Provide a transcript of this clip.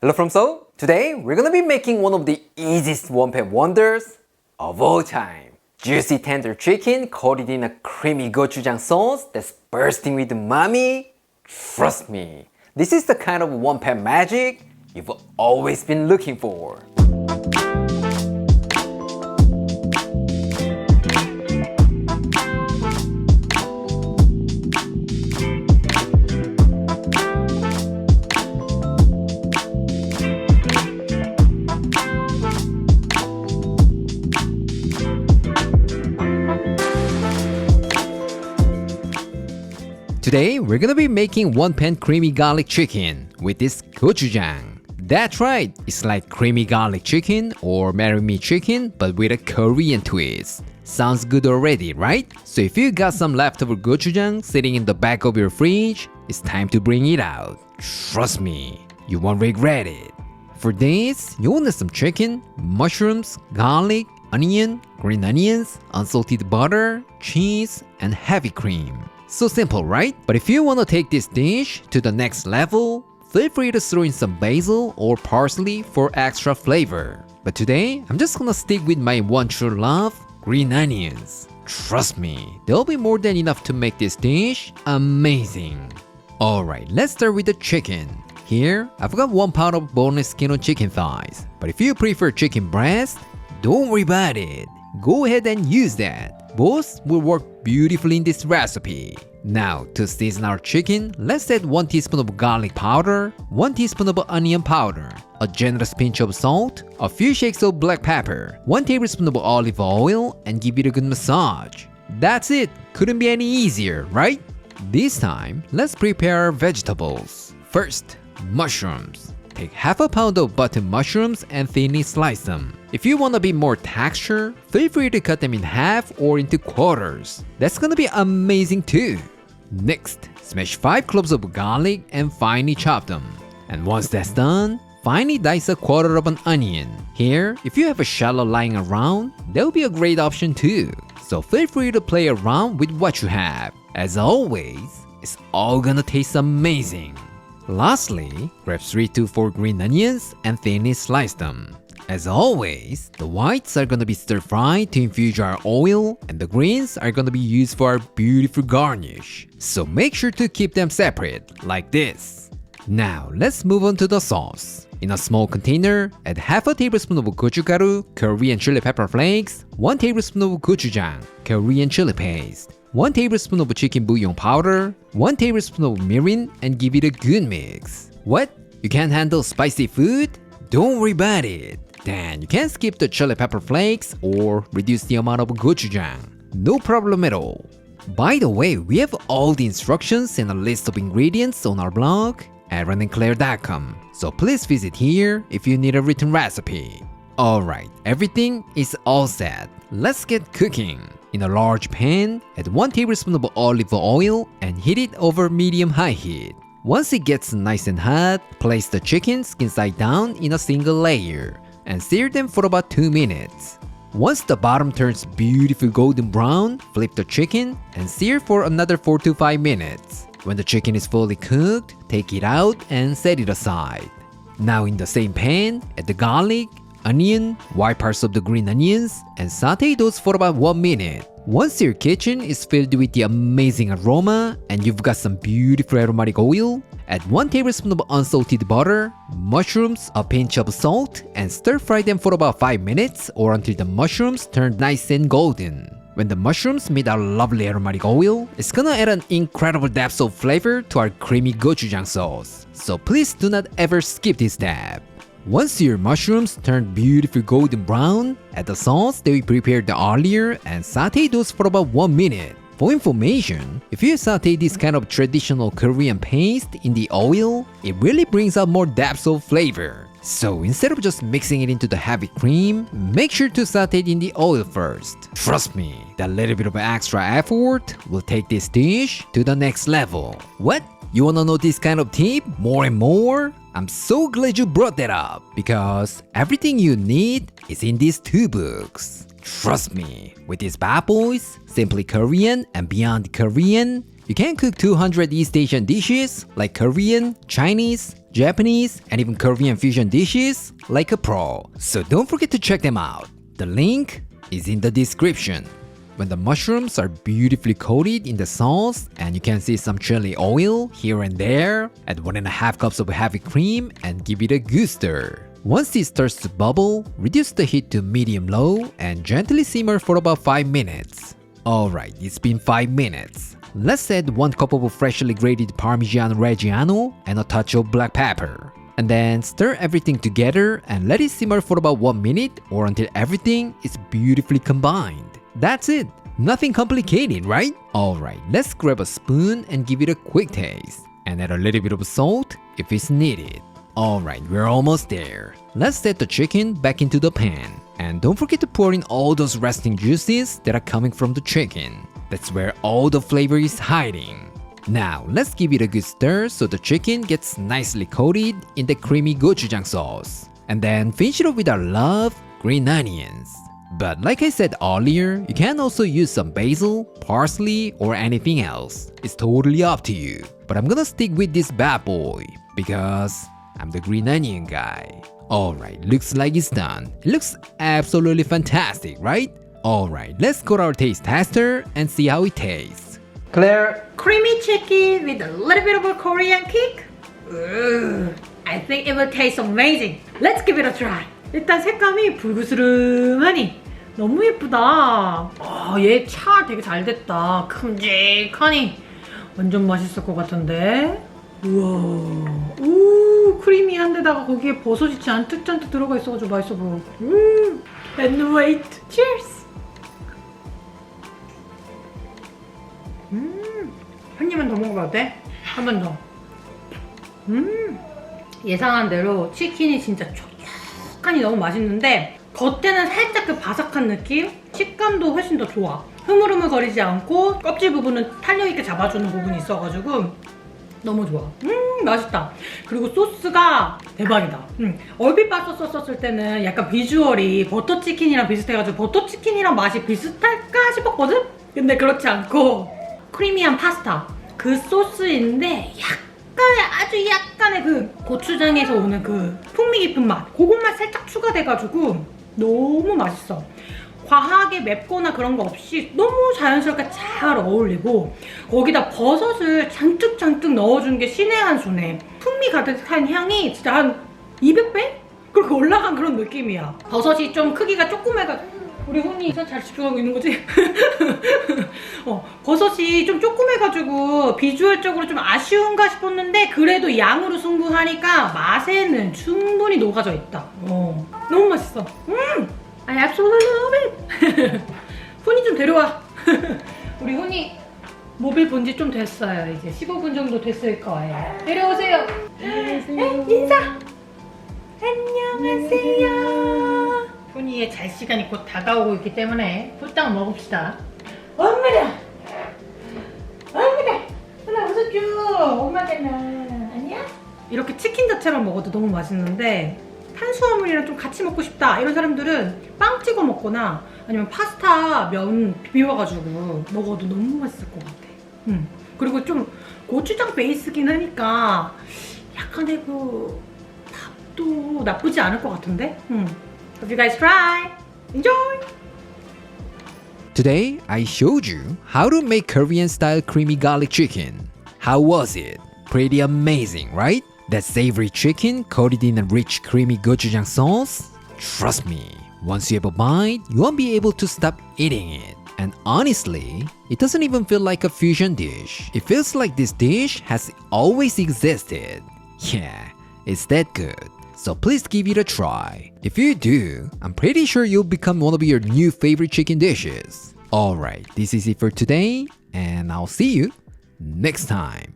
Hello from Seoul. Today we're gonna be making one of the easiest one-pan wonders of all time. Juicy tender chicken coated in a creamy gochujang sauce that's bursting with umami. Trust me, this is the kind of one-pan magic you've always been looking for. Today, we're gonna be making one-pan creamy garlic chicken with this gochujang. That's right, it's like creamy garlic chicken or marry-me chicken but with a Korean twist. Sounds good already, right? So if you got some leftover gochujang sitting in the back of your fridge, it's time to bring it out. Trust me, you won't regret it. For this, you'll need some chicken, mushrooms, garlic, onion, green onions, unsalted butter, cheese, and heavy cream. So simple, right? But if you want to take this dish to the next level, feel free to throw in some basil or parsley for extra flavor. But today, I'm just gonna stick with my one true love, green onions. Trust me, there'll be more than enough to make this dish amazing. Alright, let's start with the chicken. Here, I've got 1 pound of boneless skin on chicken thighs. But if you prefer chicken breast, don't worry about it. Go ahead and use that. Both will work beautifully in this recipe. Now, to season our chicken, let's add 1 teaspoon of garlic powder, 1 teaspoon of onion powder, a generous pinch of salt, a few shakes of black pepper, 1 tablespoon of olive oil, and give it a good massage. That's it! Couldn't be any easier, right? This time, let's prepare our vegetables. First, mushrooms. Take half a pound of button mushrooms and thinly slice them. If you want a bit more texture, feel free to cut them in half or into quarters. That's gonna be amazing too. Next, smash 5 cloves of garlic and finely chop them. And once that's done, finely dice a quarter of an onion. Here, if you have a shallot lying around, that would be a great option too. So feel free to play around with what you have. As always, it's all gonna taste amazing. Lastly, grab 3 to 4 green onions and thinly slice them. As always, the whites are gonna be stir-fried to infuse our oil and the greens are gonna be used for our beautiful garnish. So make sure to keep them separate, like this. Now, let's move on to the sauce. In a small container, add half a tablespoon of gochugaru, Korean chili pepper flakes, 1 tablespoon of gochujang, Korean chili paste, 1 tablespoon of chicken bouillon powder, 1 tablespoon of mirin, and give it a good mix. What? You can't handle spicy food? Don't worry about it. Then you can skip the chili pepper flakes or reduce the amount of gochujang. No problem at all. By the way, we have all the instructions and a list of ingredients on our blog, aaronandclaire.com. So please visit here if you need a written recipe. Alright, everything is all set. Let's get cooking. In a large pan, add 1 tablespoon of olive oil and heat it over medium-high heat. Once it gets nice and hot, place the chicken skin side down in a single layer and sear them for about 2 minutes. Once the bottom turns beautiful golden brown, flip the chicken and sear for another 4 to 5 minutes. When the chicken is fully cooked, take it out and set it aside. Now in the same pan, add the garlic, onion, white parts of the green onions, and saute those for about 1 minute. Once your kitchen is filled with the amazing aroma and you've got some beautiful aromatic oil, add 1 tablespoon of unsalted butter, mushrooms, a pinch of salt, and stir fry them for about 5 minutes or until the mushrooms turn nice and golden. When the mushrooms meet our lovely aromatic oil, it's gonna add an incredible depth of flavor to our creamy gochujang sauce. So please do not ever skip this step. Once your mushrooms turn beautiful golden brown, add the sauce that we prepared earlier and saute those for about 1 minute. For information, if you saute this kind of traditional Korean paste in the oil, it really brings out more depth of flavor. So instead of just mixing it into the heavy cream, make sure to saute it in the oil first. Trust me, that little bit of extra effort will take this dish to the next level. What? You wanna know this kind of tip more and more? I'm so glad you brought that up because everything you need is in these 2 books. Trust me, with these bad boys, Simply Korean and Beyond Korean, you can cook 200 East Asian dishes like Korean, Chinese, Japanese, and even Korean fusion dishes like a pro. So don't forget to check them out. The link is in the description. When the mushrooms are beautifully coated in the sauce and you can see some chili oil here and there, add 1.5 cups of heavy cream and give it a good stir. Once it starts to bubble, reduce the heat to medium-low and gently simmer for about 5 minutes. Alright, it's been 5 minutes. Let's add 1 cup of freshly grated Parmigiano Reggiano and a touch of black pepper. And then stir everything together and let it simmer for about 1 minute or until everything is beautifully combined. That's it! Nothing complicated, right? Alright, let's grab a spoon and give it a quick taste. And add a little bit of salt if it's needed. Alright, we're almost there. Let's set the chicken back into the pan. And don't forget to pour in all those resting juices that are coming from the chicken. That's where all the flavor is hiding. Now, let's give it a good stir so the chicken gets nicely coated in the creamy gochujang sauce. And then finish it off with our loved green onions. But like I said earlier, you can also use some basil, parsley, or anything else. It's totally up to you. But I'm gonna stick with this bad boy because I'm the green onion guy. Alright, looks like it's done. It looks absolutely fantastic, right? Alright, let's go to our taste tester and see how it tastes. Claire, creamy chicken with a little bit of a Korean kick? I think it will taste amazing. Let's give it a try. 일단 색감이 붉으스름하니 너무 예쁘다. 얘 차 되게 잘 됐다. 큼직하니 완전 맛있을 것 같은데. 우와, 크리미한데다가 거기에 버섯이 잔뜩 들어가 있어가지고 맛있어 보여. And wait, cheers. 한 입만 더 먹어봐도 돼? 한 번 더. 예상한 대로 치킨이 진짜 촉촉하니 너무 맛있는데 겉에는 살짝 그 바삭한 느낌? 식감도 훨씬 더 좋아. 흐물흐물거리지 않고 껍질 부분은 탄력있게 잡아주는 부분이 있어가지고 너무 좋아. 맛있다. 그리고 소스가 대박이다. 얼핏 봐서 썼을 때는 약간 비주얼이 버터치킨이랑 비슷해가지고 버터치킨이랑 맛이 비슷할까 싶었거든? 근데 그렇지 않고 크리미한 파스타 그 소스인데 아주 약간의 그 고추장에서 오는 그 풍미 깊은 맛 그것만 살짝 추가돼가지고 너무 맛있어. 과하게 맵거나 그런 거 없이 너무 자연스럽게 잘 어울리고 거기다 버섯을 잔뜩 넣어준 게 신의 한 수네. 풍미 가득한 향이 진짜 한 200배? 그렇게 올라간 그런 느낌이야. 버섯이 좀 크기가 조그매가지고 우리 훈이 잘 집중하고 있는 거지? 버섯이 좀 조그매가지고 비주얼적으로 좀 아쉬운가 싶었는데 그래도 양으로 승부하니까 맛에는 충분히 녹아져 있다. 너무 맛있어. I absolutely love it. 훈이 좀 데려와. 우리 훈이 모빌 본지 좀 됐어요. 이제 15분 정도 됐을 거예요. 데려오세요. 인사. 안녕하세요. 훈이의 잘 시간이 곧 다가오고 있기 때문에 훌딱 먹읍시다. 엄마다. 훈아 웃어줘. 엄마잖아. 아니야? 이렇게 치킨 자체만 먹어도 너무 맛있는데 탄수화물이랑 좀 같이 먹고 싶다 이런 사람들은 빵 찍어 먹거나 아니면 파스타 면 비벼가지고 먹어도 너무 맛있을 것 같아. 그리고 좀 고추장 베이스긴 하니까 약간의 그 밥도 나쁘지 않을 것 같은데. Hope you guys try. Enjoy! Today, I showed you how to make Korean-style creamy garlic chicken. How was it? Pretty amazing, right? That savory chicken coated in a rich creamy gochujang sauce? Trust me, once you have a bite, you won't be able to stop eating it. And honestly, it doesn't even feel like a fusion dish. It feels like this dish has always existed. Yeah, it's that good. So please give it a try. If you do, I'm pretty sure you'll become one of your new favorite chicken dishes. Alright, this is it for today, and I'll see you next time.